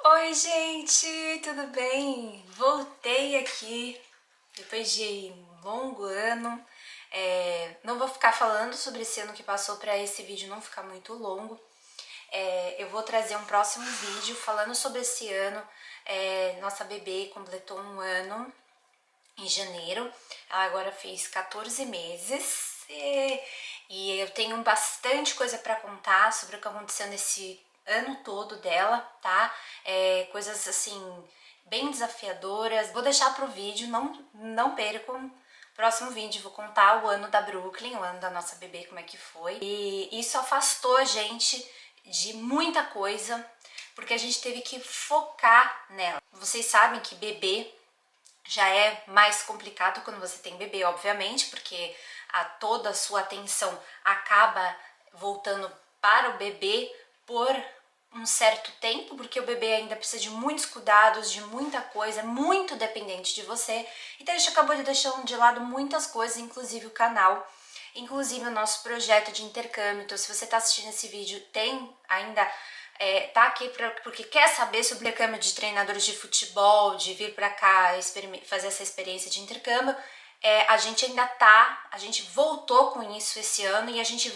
Oi, gente, tudo bem? Voltei aqui depois de um longo ano. Não vou ficar falando sobre esse ano que passou para esse vídeo não ficar muito longo. Eu vou trazer um próximo vídeo falando sobre esse ano. Nossa bebê completou um ano em janeiro, ela agora fez 14 meses e eu tenho bastante coisa para contar sobre o que aconteceu nesse ano todo dela, tá? Coisas assim bem desafiadoras. Vou deixar pro vídeo, não percam. Próximo vídeo vou contar o ano da Brooklyn, o ano da nossa bebê, como é que foi. E isso afastou a gente de muita coisa, porque a gente teve que focar nela. Vocês sabem que bebê já é mais complicado quando você tem bebê, obviamente, porque toda a sua atenção acaba voltando para o bebê por um certo tempo, porque o bebê ainda precisa de muitos cuidados, de muita coisa, é muito dependente de você. Então a gente acabou deixando de lado muitas coisas, inclusive o canal, inclusive o nosso projeto de intercâmbio. Então, se você está assistindo esse vídeo, tem ainda tá aqui porque quer saber sobre o intercâmbio de treinadores de futebol, de vir para cá fazer essa experiência de intercâmbio, a gente voltou com isso esse ano e a gente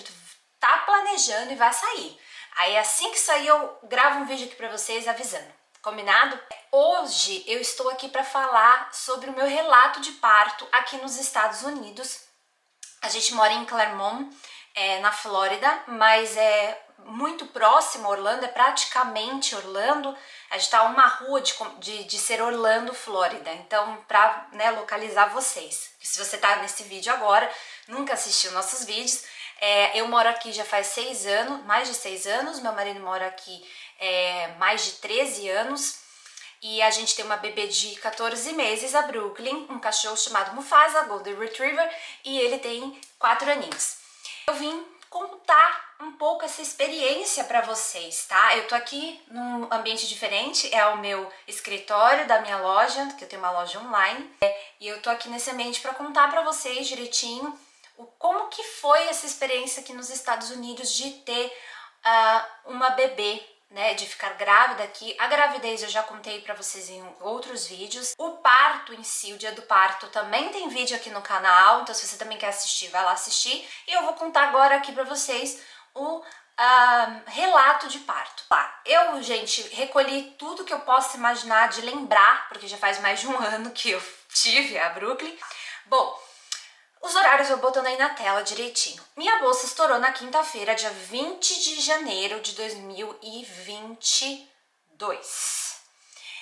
tá planejando e vai sair. Aí assim que sair eu gravo um vídeo aqui para vocês avisando. Combinado? Hoje eu estou aqui para falar sobre o meu relato de parto aqui nos Estados Unidos. A gente mora em Claremont, na Flórida, mas é muito próximo a Orlando, é praticamente Orlando. A gente tá a uma rua de ser Orlando, Flórida. Então, pra localizar vocês, se você tá nesse vídeo agora, nunca assistiu nossos vídeos, eu moro aqui já faz 6 anos, mais de 6 anos, meu marido mora aqui mais de 13 anos. E a gente tem uma bebê de 14 meses, a Brooklyn, um cachorro chamado Mufasa, Golden Retriever, e ele tem 4 aninhos. Eu vim contar um pouco essa experiência para vocês, tá? Eu tô aqui num ambiente diferente, é o meu escritório da minha loja, que eu tenho uma loja online, e eu tô aqui nesse ambiente para contar para vocês direitinho como que foi essa experiência aqui nos Estados Unidos de ter uma bebê, né, de ficar grávida aqui. A gravidez eu já contei pra vocês em outros vídeos. O parto em si, o dia do parto, também tem vídeo aqui no canal, então se você também quer assistir, vai lá assistir. E eu vou contar agora aqui pra vocês o relato de parto. Eu, gente, recolhi tudo que eu posso imaginar de lembrar, porque já faz mais de um ano que eu tive a Brooklyn. Bom, os horários eu botando aí na tela direitinho. Minha bolsa estourou na quinta-feira, dia 20 de janeiro de 2022.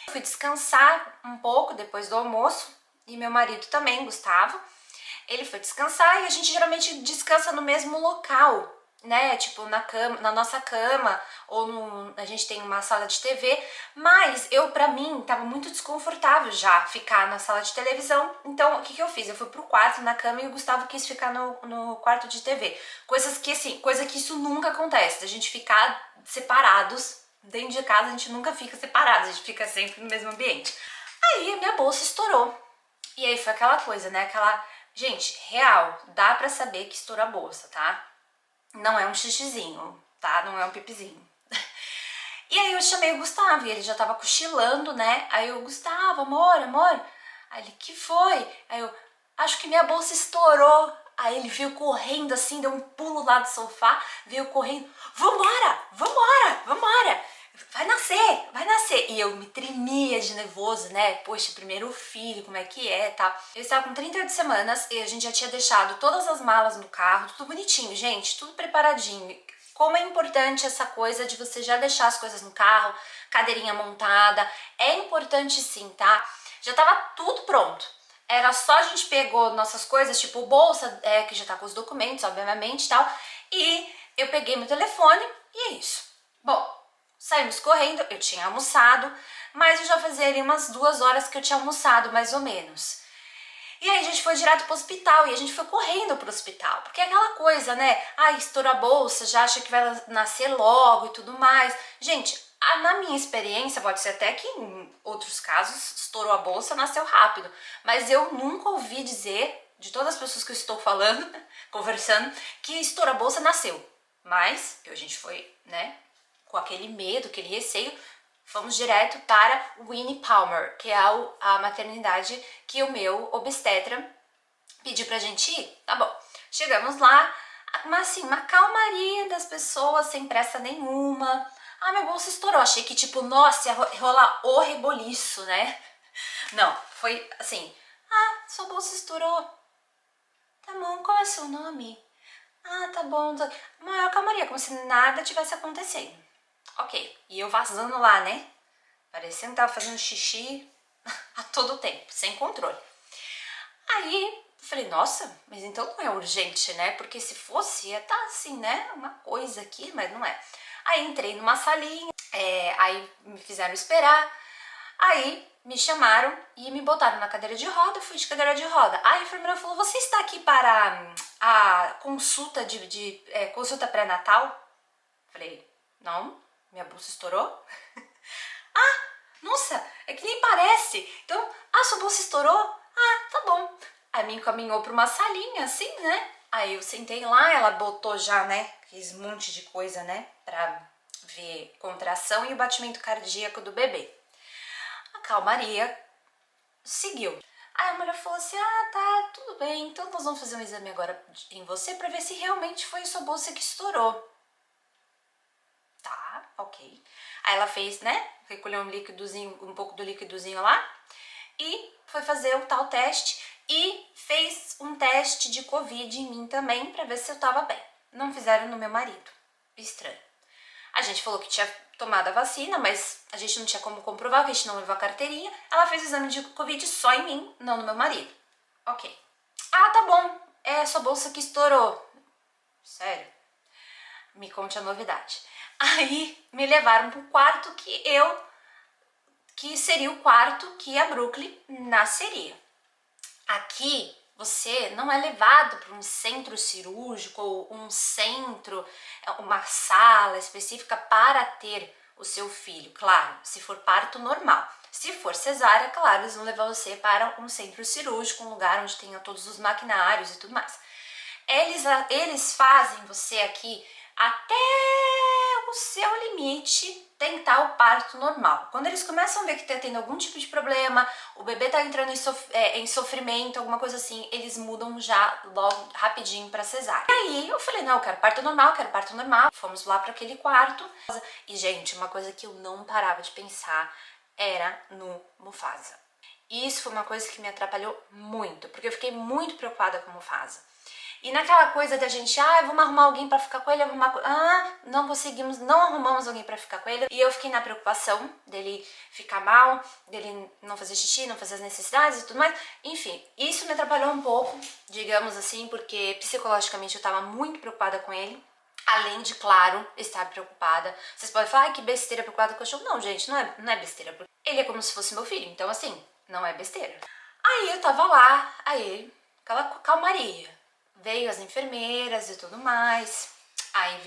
Eu fui descansar um pouco depois do almoço e meu marido também, Gustavo. Ele foi descansar e a gente geralmente descansa no mesmo local, né? Tipo na cama, na nossa cama, ou a gente tem uma sala de TV, mas pra mim tava muito desconfortável já ficar na sala de televisão. Então o que eu fiz? Eu fui pro quarto na cama e o Gustavo quis ficar no quarto de TV. Coisa que isso nunca acontece, a gente ficar separados. Dentro de casa a gente nunca fica separado, a gente fica sempre no mesmo ambiente. Aí a minha bolsa estourou. E aí foi aquela coisa, né? Gente, real, dá pra saber que estourou a bolsa, tá? Não é um xixizinho, tá? Não é um pipizinho. E aí eu chamei o Gustavo e ele já tava cochilando, né? Aí eu, Gustavo, amor. Aí ele, que foi? Aí eu, acho que minha bolsa estourou. Aí ele veio correndo assim, deu um pulo lá do sofá, veio correndo, vambora! Vai nascer. E eu me tremia de nervoso, né? Poxa, primeiro filho, como é que é, tal. Eu estava com 38 semanas e a gente já tinha deixado todas as malas no carro, tudo bonitinho, gente, tudo preparadinho. Como é importante essa coisa de você já deixar as coisas no carro, cadeirinha montada. É importante sim, tá? Já tava tudo pronto. Era só a gente pegou nossas coisas, tipo bolsa, que já tá com os documentos, obviamente, tal. E eu peguei meu telefone e é isso. Bom, saímos correndo, eu tinha almoçado, mas eu já fazia ali umas 2 horas que eu tinha almoçado, mais ou menos. E aí a gente foi direto pro hospital, e a gente foi correndo pro hospital, porque é aquela coisa, né? Estoura a bolsa, já acha que vai nascer logo e tudo mais. Gente, na minha experiência, pode ser até que em outros casos estourou a bolsa, nasceu rápido, mas eu nunca ouvi dizer, de todas as pessoas que eu estou falando, conversando, que estourou a bolsa, nasceu. Mas a gente foi, né, com aquele medo, aquele receio, Fomos direto para Winnie Palmer, que é a maternidade que o meu obstetra pediu pra gente ir. Tá bom. Chegamos lá, mas assim, uma calmaria das pessoas, sem pressa nenhuma. Ah, meu bolso estourou. Achei que, tipo, nossa, ia rolar o reboliço, né? Não, foi assim. Ah, sua bolsa estourou. Tá bom, qual é seu nome? Ah, tá bom. Maior calmaria, como se nada tivesse acontecendo. Ok, e eu vazando lá, né? Parecendo que tava fazendo xixi a todo tempo, sem controle. Aí eu falei, nossa, mas então não é urgente, né? Porque se fosse, ia estar assim, né? Uma coisa aqui, mas não é. Aí entrei numa salinha, aí me fizeram esperar, aí me chamaram e me botaram na cadeira de roda, fui de cadeira de roda. Aí a enfermeira falou, você está aqui para a consulta consulta pré-natal? Falei, não, minha bolsa estourou. Nossa, é que nem parece. Então, sua bolsa estourou? Ah, tá bom. Aí me encaminhou pra uma salinha, assim, né? Aí eu sentei lá, ela botou já, né, aqueles monte de coisa, né, pra ver contração e o batimento cardíaco do bebê. A calmaria seguiu. Aí a mulher falou assim, tá, tudo bem, então nós vamos fazer um exame agora em você pra ver se realmente foi a sua bolsa que estourou. Tá, ok. Aí ela fez, né, recolheu um líquidozinho, um pouco do líquidozinho lá e foi fazer o tal teste e fez um teste de Covid em mim também pra ver se eu tava bem. Não fizeram no meu marido. Estranho. A gente falou que tinha tomado a vacina, mas a gente não tinha como comprovar, que a gente não levou a carteirinha. Ela fez o exame de Covid só em mim, não no meu marido. Ok. Ah, tá bom. É sua bolsa que estourou. Sério? Me conte a novidade. Aí me levaram pro quarto que seria o quarto que a Brooklyn nasceria. Aqui você não é levado para um centro cirúrgico ou um centro, uma sala específica para ter o seu filho. Claro, se for parto normal. Se for cesárea, claro, eles vão levar você para um centro cirúrgico, um lugar onde tenha todos os maquinários e tudo mais. Eles fazem você aqui até o seu limite tentar o parto normal. Quando eles começam a ver que tá tendo algum tipo de problema, o bebê tá entrando em sofrimento, alguma coisa assim, eles mudam já logo rapidinho pra cesárea. E aí eu falei, não, eu quero parto normal, quero parto normal. Fomos lá para aquele quarto. E, gente, uma coisa que eu não parava de pensar era no Mufasa. E isso foi uma coisa que me atrapalhou muito, porque eu fiquei muito preocupada com o Mufasa. E naquela coisa da gente, vamos arrumar alguém pra ficar com ele, não conseguimos, não arrumamos alguém pra ficar com ele. E eu fiquei na preocupação dele ficar mal, dele não fazer xixi, não fazer as necessidades e tudo mais. Enfim, isso me atrapalhou um pouco, digamos assim, porque psicologicamente eu tava muito preocupada com ele. Além de, claro, estar preocupada. Vocês podem falar, que besteira, preocupada com o cachorro. Não, gente, não é besteira, porque ele é como se fosse meu filho, então assim, não é besteira. Aí eu tava lá, aí, aquela calmaria. Veio as enfermeiras e tudo mais. Aí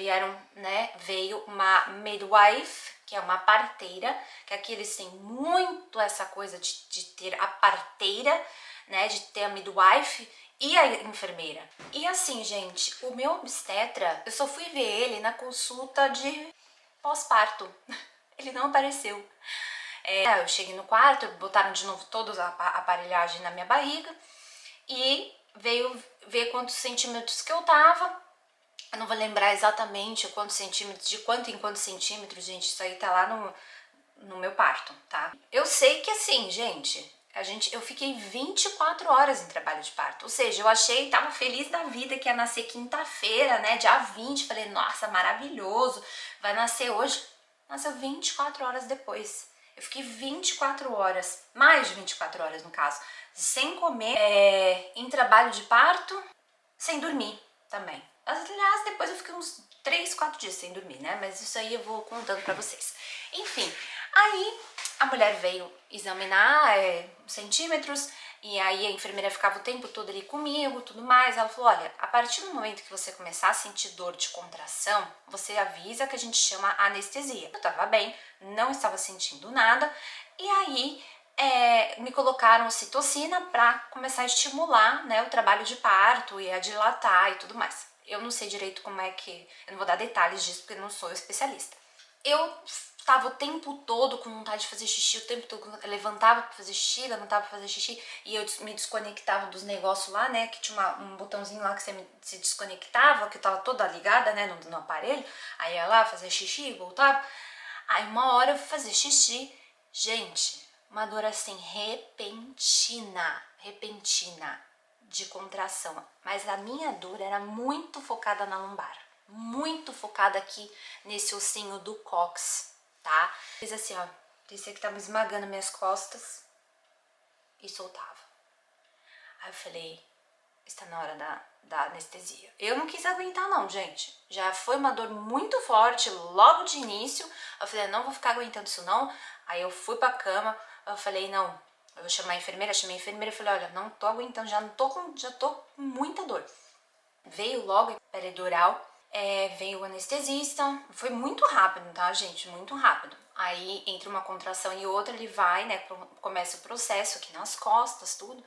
veio uma midwife, que é uma parteira, que aqui eles têm muito essa coisa de ter a parteira, né, de ter a midwife e a enfermeira. E assim, gente, o meu obstetra, eu só fui ver ele na consulta de pós-parto. Ele não apareceu. Eu cheguei no quarto, botaram de novo toda a aparelhagem na minha barriga e veio ver quantos centímetros que eu tava. Eu não vou lembrar exatamente quantos centímetros, de quanto em quantos centímetros, gente, isso aí tá lá no meu parto, tá? Eu sei que assim, gente, eu fiquei 24 horas em trabalho de parto, ou seja, eu achei, tava feliz da vida que ia nascer quinta-feira, né, dia 20, falei, nossa, maravilhoso, vai nascer hoje. Nasceu 24 horas depois. Eu fiquei 24 horas, mais de 24 horas no caso, sem comer, em trabalho de parto, sem dormir também. Aliás, depois eu fiquei uns 3, 4 dias sem dormir, né? Mas isso aí eu vou contando pra vocês. Enfim, aí a mulher veio examinar centímetros, e aí a enfermeira ficava o tempo todo ali comigo, tudo mais. Ela falou, olha, a partir do momento que você começar a sentir dor de contração, você avisa, que a gente chama anestesia. Eu tava bem, não estava sentindo nada, e aí me colocaram ocitocina para começar a estimular, né, o trabalho de parto e a dilatar e tudo mais. Eu não sei direito como é que... Eu não vou dar detalhes disso porque eu não sou especialista. Eu tava o tempo todo com vontade de fazer xixi, o tempo todo eu levantava pra fazer xixi, levantava pra fazer xixi, e eu me desconectava dos negócios lá, né, que tinha um botãozinho lá que se desconectava, que eu tava toda ligada, né, no aparelho, aí ia lá, fazia xixi, voltava, aí uma hora eu fui fazer xixi, gente, uma dor assim, repentina, de contração, mas a minha dor era muito focada na lombar, muito focada aqui nesse ossinho do cóccix, tá? Fiz assim, ó, parecia que tava esmagando minhas costas e soltava. Aí eu falei, está na hora da anestesia. Eu não quis aguentar não, gente. Já foi uma dor muito forte logo de início. Eu falei, não vou ficar aguentando isso não. Aí eu fui pra cama, eu falei, não, eu vou chamar a enfermeira. Chamei a enfermeira e falei, olha, não tô aguentando, já tô com muita dor. Veio logo a peridural, veio o anestesista, foi muito rápido, tá, gente? Muito rápido. Aí, entre uma contração e outra, ele vai, né, começa o processo aqui nas costas, tudo.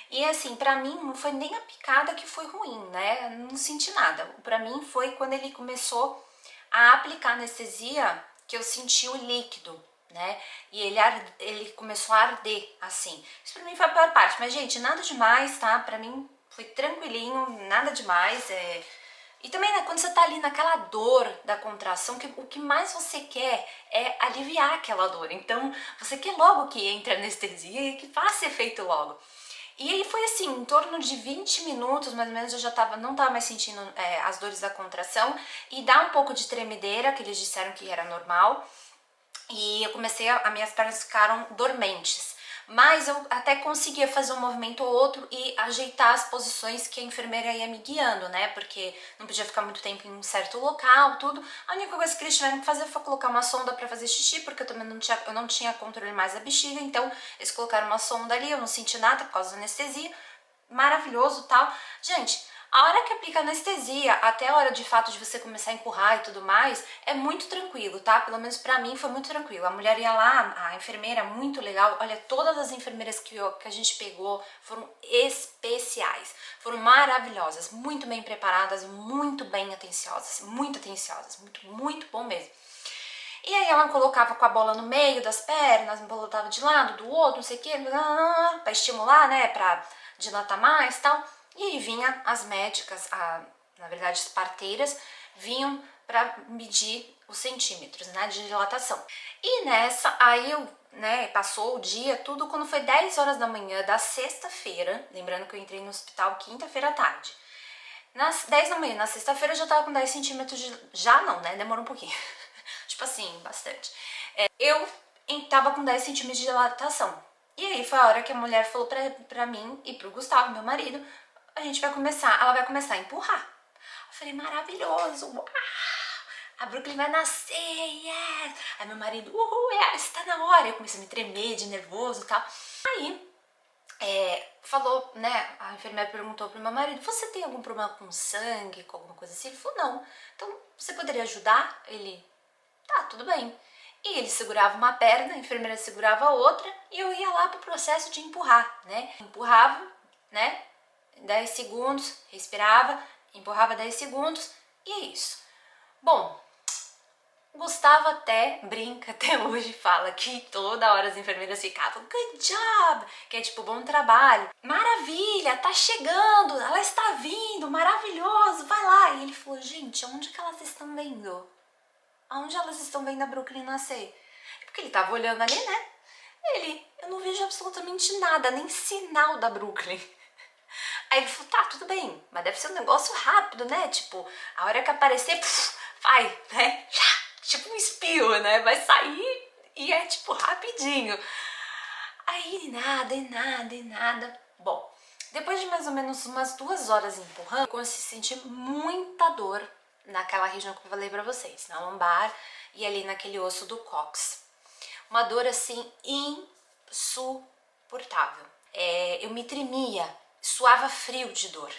E assim, pra mim, não foi nem a picada que foi ruim, né? Não senti nada. Pra mim, foi quando ele começou a aplicar anestesia que eu senti o líquido, né? E ele começou a arder, assim. Isso pra mim foi a pior parte. Mas, gente, nada demais, tá? Pra mim, foi tranquilinho, nada demais. E também, né, quando você tá ali naquela dor da contração, o que mais você quer é aliviar aquela dor. Então, você quer logo que entre a anestesia e que faça efeito logo. E aí foi assim, em torno de 20 minutos, mais ou menos, eu já não tava mais sentindo as dores da contração. E dá um pouco de tremedeira, que eles disseram que era normal. E eu comecei, minhas pernas ficaram dormentes. Mas eu até conseguia fazer um movimento ou outro e ajeitar as posições que a enfermeira ia me guiando, né? Porque não podia ficar muito tempo em um certo local, tudo. A única coisa que eles tiveram que fazer foi colocar uma sonda pra fazer xixi, porque eu também não tinha controle mais da bexiga, então eles colocaram uma sonda ali, eu não senti nada por causa da anestesia. Maravilhoso, tal. Gente, a hora que aplica anestesia, até a hora de fato de você começar a empurrar e tudo mais, é muito tranquilo, tá? Pelo menos pra mim foi muito tranquilo. A mulher ia lá, a enfermeira, muito legal. Olha, todas as enfermeiras que a gente pegou foram especiais. Foram maravilhosas, muito bem preparadas, muito bem atenciosas, muito bom mesmo. E aí ela colocava com a bola no meio das pernas, botava de lado, do outro, não sei o que, pra estimular, né, pra dilatar mais e tal. E aí vinha as médicas, na verdade as parteiras, vinham pra medir os centímetros, né, de dilatação. E nessa, aí eu, né, passou o dia, tudo, quando foi 10 horas da manhã da sexta-feira, lembrando que eu entrei no hospital quinta-feira à tarde. Nas 10 da manhã, na sexta-feira, eu já tava com 10 centímetros já não, né, demorou um pouquinho. Tipo assim, bastante. Eu tava com 10 centímetros de dilatação. E aí foi a hora que a mulher falou pra mim e pro Gustavo, meu marido, ela vai começar a empurrar. Eu falei, maravilhoso, uau, a Brooklyn vai nascer, yes! Aí meu marido, yes, tá na hora. Eu comecei a me tremer de nervoso e tal. Aí, falou, né, a enfermeira perguntou pro meu marido, você tem algum problema com sangue, com alguma coisa assim? Ele falou, não. Então, você poderia ajudar? Ele, tá, tudo bem. E ele segurava uma perna, a enfermeira segurava a outra e eu ia lá pro processo de empurrar, né? Empurrava, né? 10 segundos, respirava, empurrava 10 segundos e é isso. Bom, Gustavo até brinca, até hoje fala que toda hora as enfermeiras ficavam good job, que é tipo bom trabalho, maravilha, tá chegando, ela está vindo, maravilhoso, vai lá. E ele falou, gente, onde que elas estão vendo? Aonde elas estão vendo a Brooklyn nascer? Porque ele tava olhando ali, né? Eu não vejo absolutamente nada, nem sinal da Brooklyn. Aí ele falou, tá, tudo bem, mas deve ser um negócio rápido, né? Tipo, a hora que aparecer, vai, né? Tipo um espio, né? Vai sair e é tipo rapidinho. Aí nada. Bom, depois de mais ou menos umas 2 horas empurrando, eu comecei a sentir muita dor naquela região que eu falei pra vocês, na lombar e ali naquele osso do cóccix. Uma dor assim insuportável. Eu me tremia, suava frio de dor.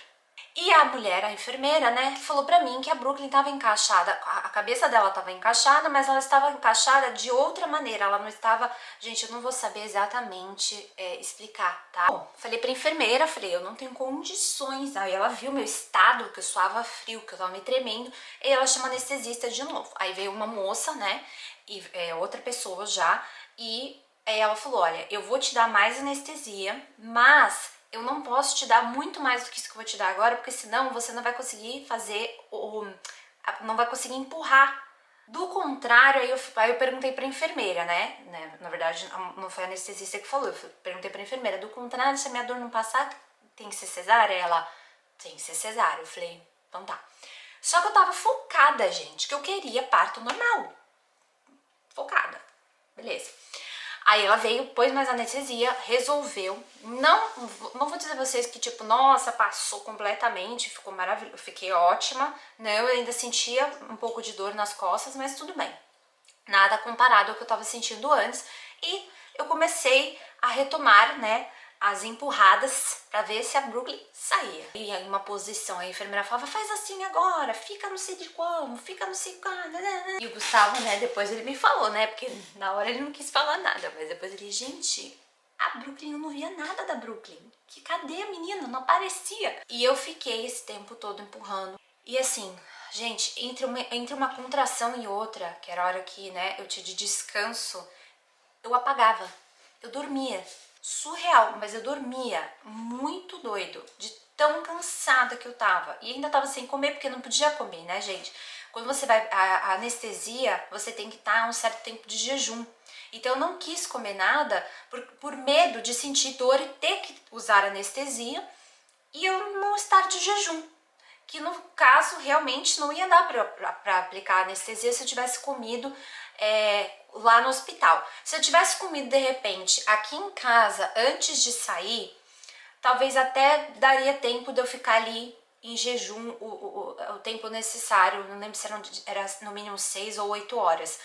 E a mulher, a enfermeira, né, falou pra mim que a Brooklyn estava encaixada, a cabeça dela estava encaixada, mas ela estava encaixada de outra maneira, ela não estava... Gente, eu não vou saber exatamente explicar, tá? Bom, falei pra enfermeira, falei, eu não tenho condições, aí ela viu meu estado, que eu suava frio, que eu tava me tremendo, e ela chama anestesista de novo. Aí veio uma moça, né, e outra pessoa já, e ela falou, olha, eu vou te dar mais anestesia, mas eu não posso te dar muito mais do que isso que eu vou te dar agora, porque senão você não vai conseguir fazer não vai conseguir empurrar. Do contrário, aí eu perguntei pra enfermeira, né? Na verdade, não foi a anestesista que falou, eu perguntei pra enfermeira, do contrário, se a minha dor não passar, tem que ser cesárea? Ela, tem que ser cesárea. Eu falei, então tá. Só que eu tava focada, gente, que eu queria parto normal. Focada. Beleza. Aí ela veio, pôs mais anestesia, resolveu. Não vou dizer a vocês que, tipo, nossa, passou completamente, ficou maravilhoso, fiquei ótima. Não, eu ainda sentia um pouco de dor nas costas, mas tudo bem. Nada comparado ao que eu tava sentindo antes. E eu comecei a retomar, né, as empurradas pra ver se a Brooklyn saía. E em uma posição, a enfermeira falava, faz assim agora, fica não sei de como, fica não sei quando. E o Gustavo, né, depois ele me falou, né, porque na hora ele não quis falar nada, mas depois ele, gente, a Brooklyn, eu não via nada da Brooklyn. Que cadê a menina? Não aparecia. E eu fiquei esse tempo todo empurrando. E assim, gente, entre uma contração e outra, que era a hora que, né, eu tinha de descanso, eu apagava, eu dormia. Surreal, mas eu dormia muito doido, de tão cansada que eu tava. E ainda tava sem comer, porque não podia comer, né, gente? Quando você vai, a anestesia, você tem que estar um certo tempo de jejum. Então eu não quis comer nada por medo de sentir dor e ter que usar anestesia e eu não estar de jejum. Que no caso realmente não ia dar pra aplicar anestesia se eu tivesse comido lá no hospital. Se eu tivesse comido de repente aqui em casa antes de sair, talvez até daria tempo de eu ficar ali em jejum o tempo necessário, não lembro se era no mínimo 6 ou 8 horas.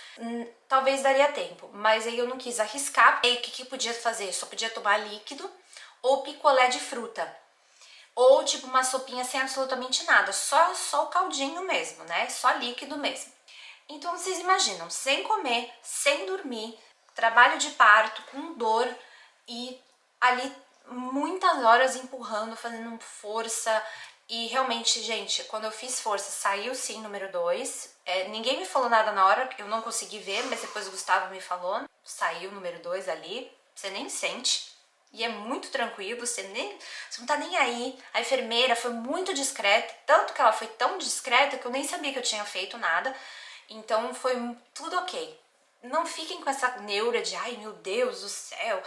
Talvez daria tempo, mas aí eu não quis arriscar. E o que podia fazer? Só podia tomar líquido ou picolé de fruta. Ou tipo uma sopinha sem absolutamente nada, só o caldinho mesmo, né? Só líquido mesmo. Então vocês imaginam, sem comer, sem dormir, trabalho de parto, com dor e ali muitas horas empurrando, fazendo força. E realmente, gente, quando eu fiz força, saiu sim número 2. Ninguém me falou nada na hora, eu não consegui ver, mas depois o Gustavo me falou. Saiu número 2 ali, você nem sente. E é muito tranquilo, você não tá nem aí. A enfermeira foi muito discreta, tanto que ela foi tão discreta que eu nem sabia que eu tinha feito nada. Então foi tudo ok. Não fiquem com essa neura de, ai meu Deus do céu.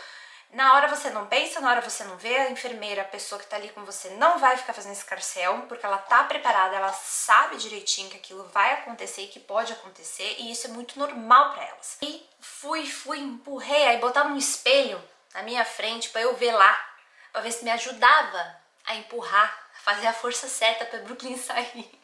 Na hora você não pensa, na hora você não vê, a enfermeira, a pessoa que tá ali com você não vai ficar fazendo escarcéu, porque ela tá preparada, ela sabe direitinho que aquilo vai acontecer e que pode acontecer, e isso é muito normal pra elas. E fui, empurrei, aí botaram um espelho na minha frente pra eu ver lá, pra ver se me ajudava a empurrar, a fazer a força certa pra Brooklyn sair.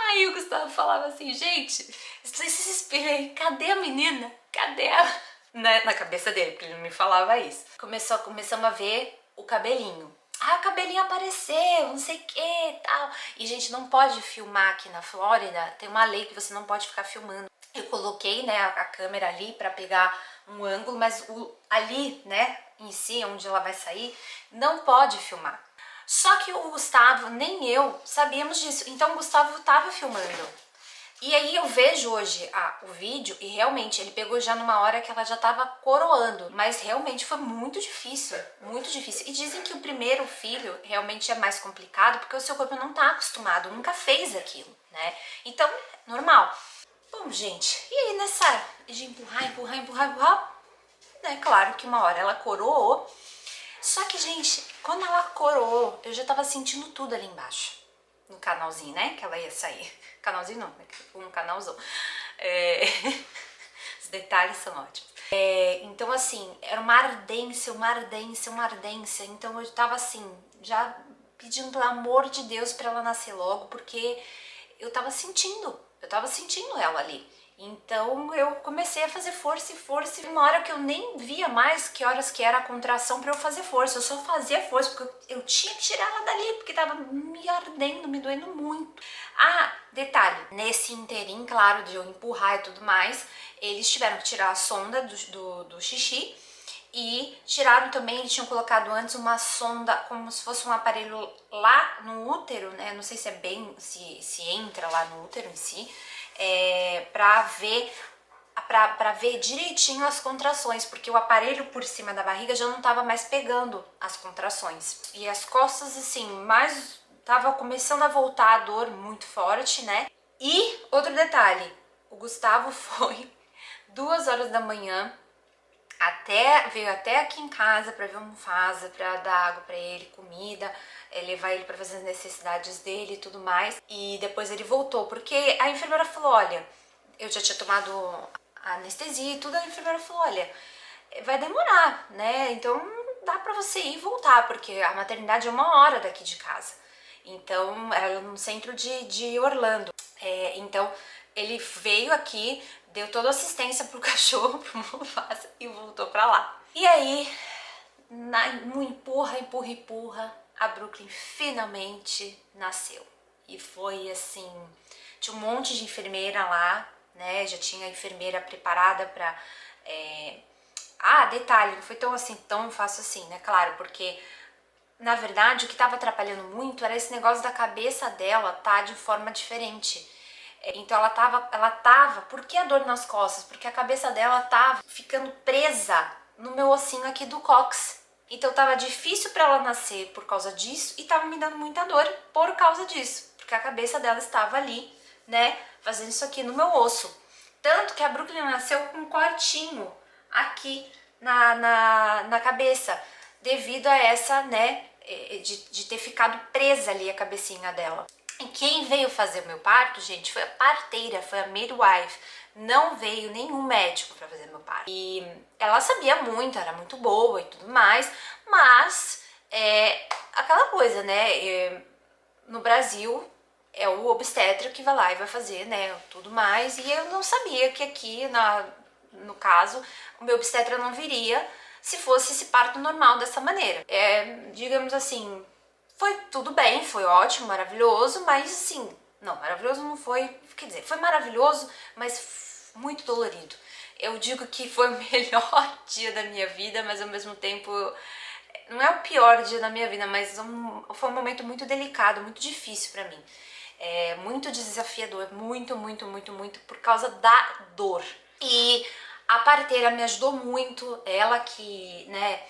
Aí o Gustavo falava assim, gente, esse espelho aí, cadê a menina? Cadê ela? Na cabeça dele, porque ele não me falava isso. Começamos a ver o cabelinho. Ah, o cabelinho apareceu, não sei o que, tal. E, gente, não pode filmar aqui na Flórida, tem uma lei que você não pode ficar filmando. Eu coloquei, né, a câmera ali pra pegar um ângulo, mas ali, né, em si, onde ela vai sair, não pode filmar. Só que o Gustavo, nem eu, sabíamos disso. Então o Gustavo tava filmando. E aí eu vejo hoje o vídeo e realmente ele pegou já numa hora que ela já tava coroando. Mas realmente foi muito difícil, muito difícil. E dizem que o primeiro filho realmente é mais complicado porque o seu corpo não tá acostumado, nunca fez aquilo, né? Então, normal. Bom, gente, e aí nessa de empurrar, né? Claro que uma hora ela coroou. Só que, gente, quando ela coroou, eu já tava sentindo tudo ali embaixo. No canalzinho, né? Que ela ia sair. Canalzinho não, né? Um canalzão. Os detalhes são ótimos. Então, assim, era uma ardência. Então eu tava assim, já pedindo pelo amor de Deus pra ela nascer logo, porque eu tava sentindo ela ali. Então eu comecei a fazer força, e uma hora que eu nem via mais que horas que era a contração pra eu fazer força, eu só fazia força, porque eu tinha que tirar ela dali, porque tava me ardendo, me doendo muito. Ah, detalhe, nesse inteirinho, claro, de eu empurrar e tudo mais, eles tiveram que tirar a sonda do xixi, e tiraram também, eles tinham colocado antes uma sonda, como se fosse um aparelho lá no útero, né, não sei se entra lá no útero em si, pra ver pra ver direitinho as contrações, porque o aparelho por cima da barriga já não tava mais pegando as contrações. E as costas, assim, mais tava começando a voltar a dor muito forte, né? E outro detalhe, o Gustavo foi 2 horas da manhã, veio até aqui em casa pra ver o Mufasa, pra dar água pra ele, comida, levar ele pra fazer as necessidades dele e tudo mais. E depois ele voltou, porque a enfermeira falou, olha, eu já tinha tomado a anestesia e tudo, a enfermeira falou, olha, vai demorar, né? Então dá pra você ir e voltar, porque a maternidade é 1 hora daqui de casa. Então, era no centro de Orlando. Então, ele veio aqui, deu toda a assistência pro cachorro, pro Mufasa, e voltou pra lá. E aí, no empurra, a Brooklyn finalmente nasceu. E foi assim, tinha um monte de enfermeira lá, né? Já tinha a enfermeira preparada pra... detalhe, não foi tão fácil assim, né? Claro, porque... Na verdade, o que estava atrapalhando muito era esse negócio da cabeça dela tá de forma diferente. Então ela tava, por que a dor nas costas? Porque a cabeça dela tava ficando presa no meu ossinho aqui do cóccix. Então tava difícil para ela nascer por causa disso e tava me dando muita dor por causa disso. Porque a cabeça dela estava ali, né, fazendo isso aqui no meu osso. Tanto que a Brooklyn nasceu com um cortinho aqui na cabeça, devido a essa, né, de ter ficado presa ali a cabecinha dela. E quem veio fazer o meu parto, gente, foi a parteira, foi a midwife. Não veio nenhum médico para fazer meu parto. E ela sabia muito, era muito boa e tudo mais, mas aquela coisa, né, no Brasil é o obstetra que vai lá e vai fazer, né, tudo mais. E eu não sabia que aqui, no caso, o meu obstetra não viria se fosse esse parto normal dessa maneira. Digamos assim, foi tudo bem, foi ótimo, maravilhoso, mas assim, não, maravilhoso não foi, quer dizer, foi maravilhoso, mas muito dolorido. Eu digo que foi o melhor dia da minha vida, mas ao mesmo tempo, não é o pior dia da minha vida, mas foi um momento muito delicado, muito difícil pra mim. Muito desafiador, muito, por causa da dor. E a parteira me ajudou muito, ela que, né,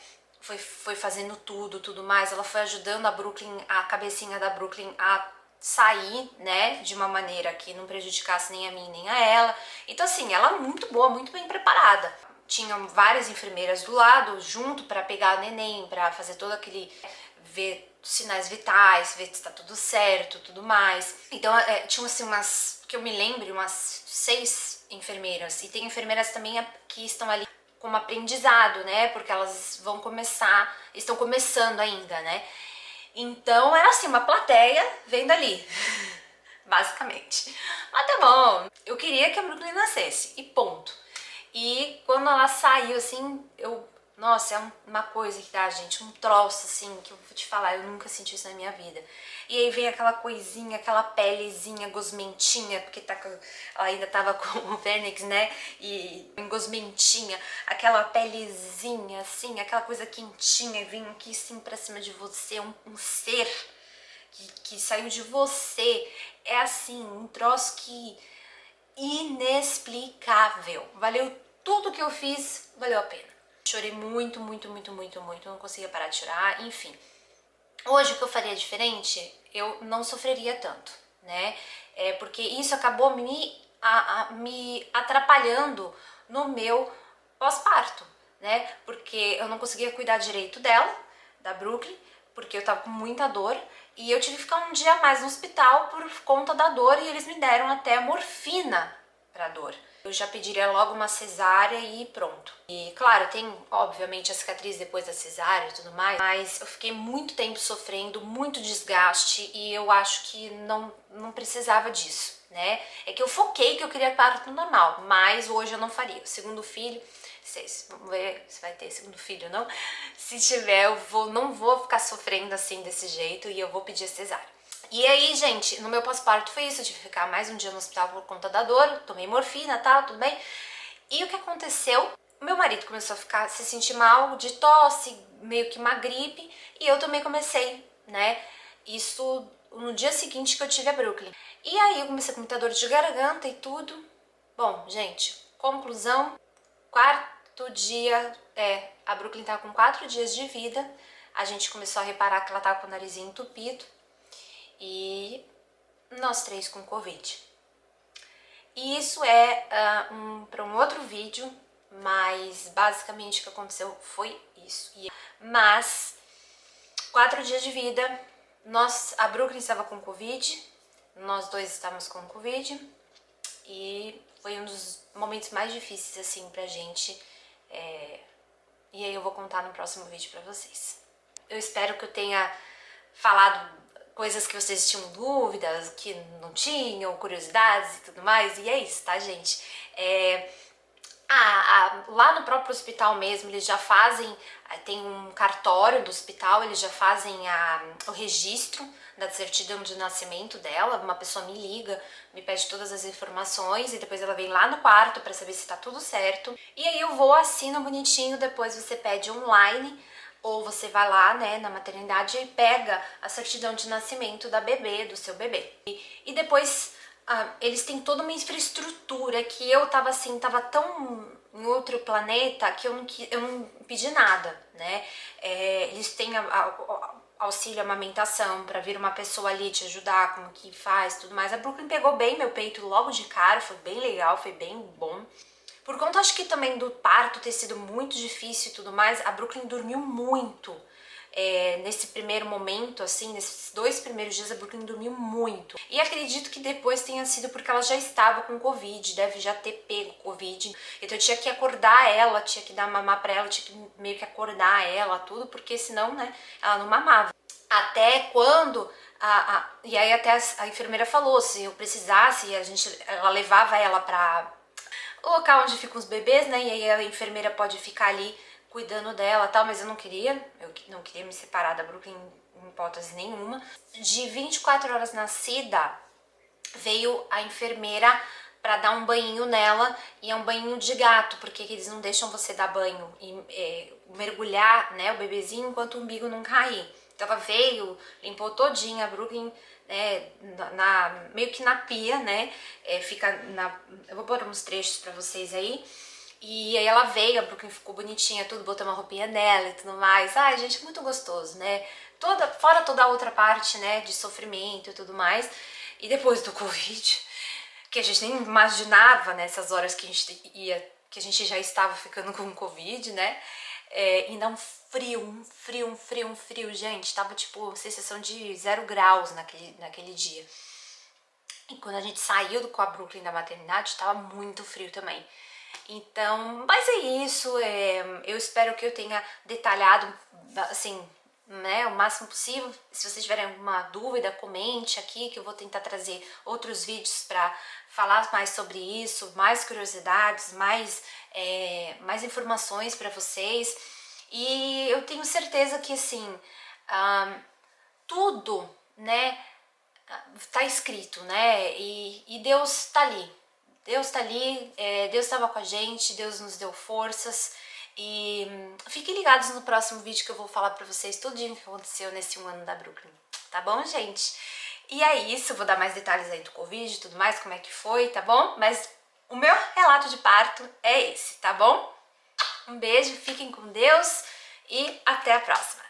foi fazendo tudo mais, ela foi ajudando a Brooklyn, a cabecinha da Brooklyn a sair, né, de uma maneira que não prejudicasse nem a mim nem a ela. Então assim, ela é muito boa, muito bem preparada. Tinham várias enfermeiras do lado, junto para pegar a neném, para fazer todo aquele... ver sinais vitais, ver se tá tudo certo, tudo mais. Então, tinham assim que eu me lembro, umas 6 enfermeiras. E tem enfermeiras também que estão ali como aprendizado, né? Porque elas estão começando ainda, né? Então, era assim, uma plateia vendo ali, basicamente. Mas tá bom, eu queria que a Brooklyn nascesse, e ponto. E quando ela saiu, assim, nossa, é uma coisa que dá, gente, um troço, assim, que eu vou te falar, eu nunca senti isso na minha vida. E aí vem aquela coisinha, aquela pelezinha gosmentinha, porque ela ainda tava com o vernix, né, e gosmentinha, aquela pelezinha, assim, aquela coisa quentinha, e vem aqui, assim, pra cima de você, um ser que saiu de você. É, assim, um troço que... inexplicável. Valeu tudo que eu fiz, valeu a pena. Chorei muito, não conseguia parar de chorar, enfim. Hoje o que eu faria diferente, eu não sofreria tanto, né? Porque isso acabou me atrapalhando no meu pós-parto, né? Porque eu não conseguia cuidar direito dela, da Brooklyn, porque eu tava com muita dor, e eu tive que ficar um dia a mais no hospital por conta da dor, e eles me deram até morfina pra dor. Eu já pediria logo uma cesárea e pronto. E claro, tem obviamente a cicatriz depois da cesárea e tudo mais, mas eu fiquei muito tempo sofrendo, muito desgaste, e eu acho que não precisava disso, né? É que eu foquei que eu queria parto normal, mas hoje eu não faria. O segundo filho, vamos ver se vai ter segundo filho ou não. Se tiver, não vou ficar sofrendo assim desse jeito, e eu vou pedir a cesárea. E aí, gente, no meu pós-parto foi isso, eu tive que ficar mais um dia no hospital por conta da dor, tomei morfina e tal, tudo bem. E o que aconteceu? Meu marido começou a se sentir mal, de tosse, meio que uma gripe, e eu também comecei, né? Isso no dia seguinte que eu tive a Brooklyn. E aí eu comecei com muita dor de garganta e tudo. Bom, gente, Conclusão, quarto dia, a Brooklyn tá com 4 dias de vida. A gente começou a reparar que ela tava com o narizinho entupido e nós 3 com Covid. E isso é para um outro vídeo, mas basicamente o que aconteceu foi isso. Mas 4 dias de vida, a Brooklyn estava com Covid, nós 2 estávamos com Covid e foi um dos momentos mais difíceis assim pra gente. E aí eu vou contar no próximo vídeo pra vocês. Eu espero que eu tenha falado coisas que vocês tinham dúvidas, que não tinham, curiosidades e tudo mais. E é isso, tá, gente? Lá no próprio hospital mesmo, eles já fazem, tem um cartório do hospital, eles já fazem o registro da certidão de nascimento dela. Uma pessoa me liga, me pede todas as informações e depois ela vem lá no quarto pra saber se tá tudo certo. E aí eu vou, assino bonitinho, depois você pede online ou você vai lá, né, na maternidade e pega a certidão de nascimento da bebê, do seu bebê. E depois eles têm toda uma infraestrutura que eu tava assim, tava tão em outro planeta que eu não pedi nada, né? Eles têm auxílio amamentação pra vir uma pessoa ali te ajudar, como que faz, tudo mais. A Brooklyn pegou bem meu peito logo de cara, foi bem legal, foi bem bom. Por conta, acho que também do parto ter sido muito difícil e tudo mais, a Brooklyn dormiu muito. Nesse primeiro momento, assim, nesses 2 primeiros dias, a Brooklyn dormiu muito. E acredito que depois tenha sido porque ela já estava com Covid, deve já ter pego Covid. Então eu tinha que acordar ela, tinha que dar mamar pra ela, tinha que meio que acordar ela, tudo, porque senão, né, ela não mamava. Até quando... e aí até a enfermeira falou, se eu precisasse, ela levava ela pra o local onde ficam os bebês, né, e aí a enfermeira pode ficar ali cuidando dela e tal, mas eu não queria me separar da Brooklyn em hipótese nenhuma. De 24 horas nascida, veio a enfermeira pra dar um banhinho nela, e é um banhinho de gato, porque eles não deixam você dar banho e mergulhar, né, o bebezinho enquanto o umbigo não cair. Então ela veio, limpou todinha a Brooklyn, meio que na pia, né, eu vou pôr uns trechos pra vocês aí. E aí ela veio, a Brooklyn ficou bonitinha, tudo, botou uma roupinha nela e tudo mais. Ai, gente, muito gostoso, né? Fora toda a outra parte, né, de sofrimento e tudo mais. E depois do Covid, que a gente nem imaginava nessas horas que a gente já estava ficando com Covid, né? E dá um frio, gente. Tava tipo sensação de 0 graus naquele dia. E quando a gente saiu com a Brooklyn da maternidade, tava muito frio também. Então, mas é isso, eu espero que eu tenha detalhado, assim, né, o máximo possível. Se vocês tiverem alguma dúvida, comente aqui que eu vou tentar trazer outros vídeos pra falar mais sobre isso, mais curiosidades, mais informações pra vocês. E eu tenho certeza que, assim, tudo, né, tá escrito, né, e Deus tá ali. Deus tá ali, Deus estava com a gente, Deus nos deu forças. E fiquem ligados no próximo vídeo que eu vou falar pra vocês tudo o que aconteceu nesse 1 ano da Brooklyn. Tá bom, gente? E é isso, vou dar mais detalhes aí do Covid e tudo mais, como é que foi, tá bom? Mas o meu relato de parto é esse, tá bom? Um beijo, fiquem com Deus e até a próxima!